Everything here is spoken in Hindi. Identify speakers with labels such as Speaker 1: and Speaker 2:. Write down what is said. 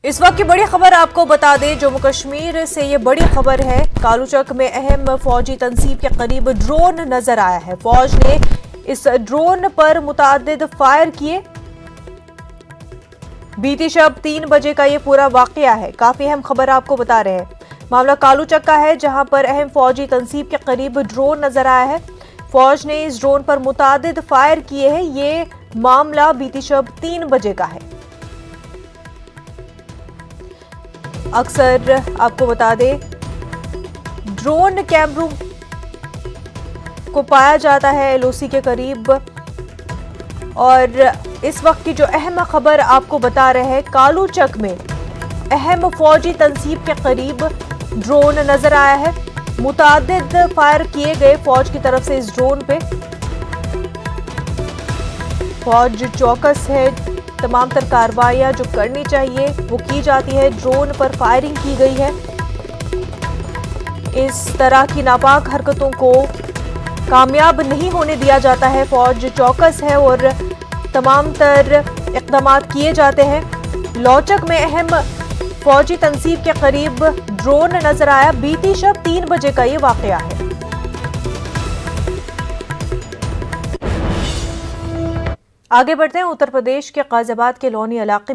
Speaker 1: इस वक्त की बड़ी खबर आपको बता दें, जम्मू कश्मीर से ये बड़ी खबर है। कालूचक में अहम फौजी तंसीब के करीब ड्रोन नजर आया है। फौज ने इस ड्रोन पर मुतादिद फायर किए। बीती शब 3 बजे का ये पूरा वाकया है। काफी अहम खबर आपको बता रहे हैं। मामला कालूचक का है, जहां पर अहम फौजी तंसीब के करीब ड्रोन नजर आया है। फौज ने इस ड्रोन पर मुतादिद फायर किए हैं। ये मामला बीती शब 3 बजे का है। अक्सर आपको बता दें, ड्रोन कैमरों को पाया जाता है एलओसी के करीब। और इस वक्त की जो अहम खबर आपको बता रहे हैं, कालूचक में अहम फौजी तंसीब के करीब ड्रोन नजर आया है। मुतादिद फायर किए गए फौज की तरफ से इस ड्रोन पे। फौज चौकस है। तमाम तर कार्रवाइयां जो करनी चाहिए वो की जाती है। ड्रोन पर फायरिंग की गई है। इस तरह की नापाक हरकतों को कामयाब नहीं होने दिया जाता है। फौज चौकस है और तमाम तर इक़दाम किए जाते हैं। लौचक में अहम फौजी तंसीब के करीब ड्रोन नजर आया। बीती शब 3 बजे का ये वाकया है। आगे बढ़ते हैं। उत्तर प्रदेश के गाजियाबाद के लोनी इलाके में